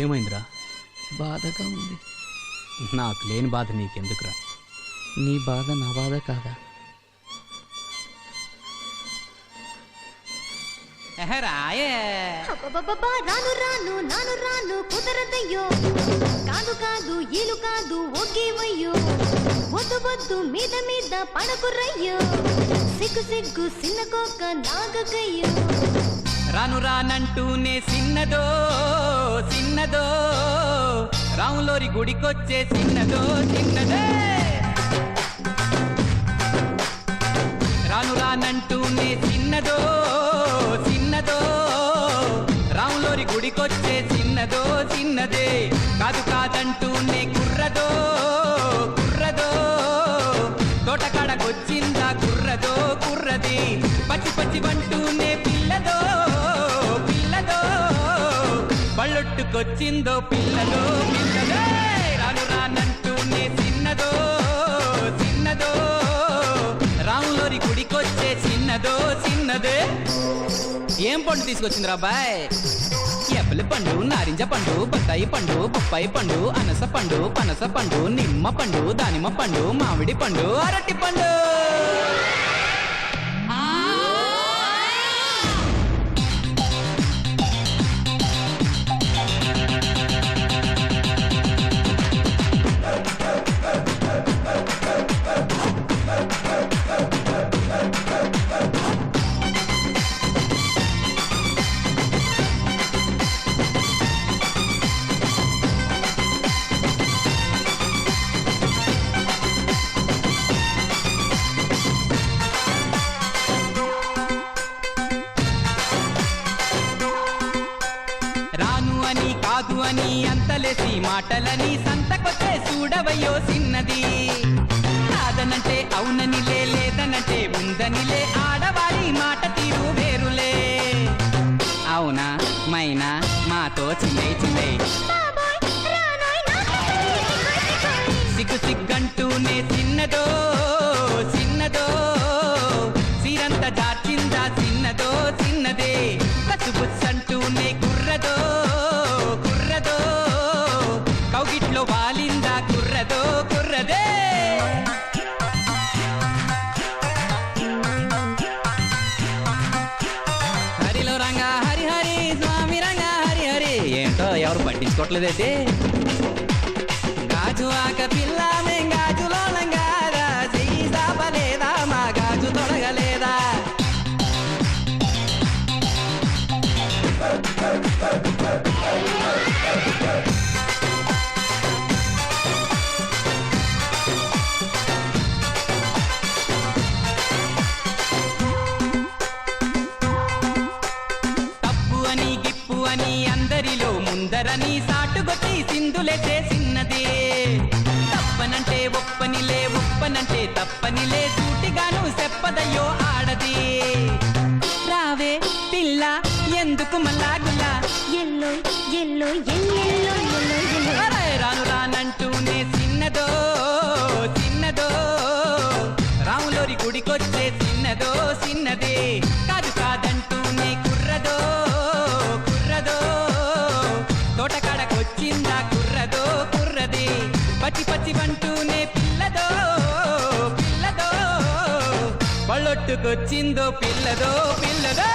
ఏమైందిరా? బాధగా ఉంది. నాకు లేని బాధ నీకెందుకురా? నీ బాధ నా బాధ కాదా? రాను రాను నాను రాను కుదరదయ్యో, కాదు కాదు ఈలు కాదు ఒకేవయ్యో, వద్దు వద్దు మీద మీద పడకురయ్యో, సిగ్గు సిగ్గు సిన్నకోక నాగకయ్యో. రాను రానంటూనే సిన్నదో సిన్నదో, రాములోరి గుడికొచ్చే సిన్నదో చిన్నదే. రాను రానంటూనే సిన్నదో సిన్నదో, రాములోరి గుడికొచ్చే సిన్నదో చిన్నదే. కాదు కాదంటూనే కుర్రదో కుర్రదో, తోటకాడకొచ్చిందా కుర్రదో కుర్రది. పచ్చి పచ్చి బంటూనే పిల్లదో పిల్లదో, బళ్ళొట్టుకొచ్చిందో పిల్లదో పిల్లదే. రాను రానంటూనే సిన్నదో సిన్నదో, రాములోరి గుడికొచ్చే చిన్నదో చిన్నదే. ఏం పండు తీసుకొచ్చిందిరా బాయ్? ఎప్పలి పండు, నారింజ పండు, బత్తాయి పండు, బొప్పాయి పండు, అనస పండు, పనస పండు, నిమ్మ పండు, దానిమ్మ పండు, మామిడి పండు, అరటి పండు. కాదు అని అంతలేసి మాటలని సంతకొచ్చే చూడవయ్యో సిన్నది. కాదనంటే అవుననిలే, లేదనంటే ఉందనిలే, ఆడవాడి మాట తీరు వేరులే. అవునా మైనా మాతో చిల్లై చిల్లై, సిగ్గు సిగ్గంటూనే చిన్నదో చిన్నదో, సీరంత దాచిందా చిన్నదో చిన్నదే. కసుబుచ్చంటూనే కుర్రదో కుర్రదో, కౌగిట్లో వాలిందా కుర్రదో కుర్రదే. హరిలో రంగా హరి హరి, స్వామి రంగా హరి హరి. ఏంటో ఎవరు పట్టించుకోవట్లేదైతే. గాజు ఆక పిల్ల మేం గాజులో లంగారా, చెయ్యి సాపలేదా మా గాజు తొడగలేదా. తప్పు అని గిప్పు అని అందరిలో ముందరని సాటుగొచ్చి సింధులే చేసిన్నది. తప్పనంటే ఒప్పనిలే, ఒప్పనంటే తప్పనిలే, సూటిగాను చెప్పదయ్యో ఆడది. రావే పిల్ల ఎందుకు మల్లాగుల్లా, ఎల్లో ఎల్లో ఎల్లెల్లో ఎల్లో ఎల్లో. రాను రానంటూనే చిన్నదో చిన్నదో, రాములోరి గుడికొచ్చే చిన్నదో చిన్నదే. కాదు కాదంటూనే కుర్రదో కుర్రదో, తోటకాడకొచ్చిందా కుర్రదో కుర్రది. పచ్చి పచ్చి బంటూనే పిల్లదో పిల్లదో, బళ్ళొట్టుకొచ్చిందో పిల్లదో పిల్లదో.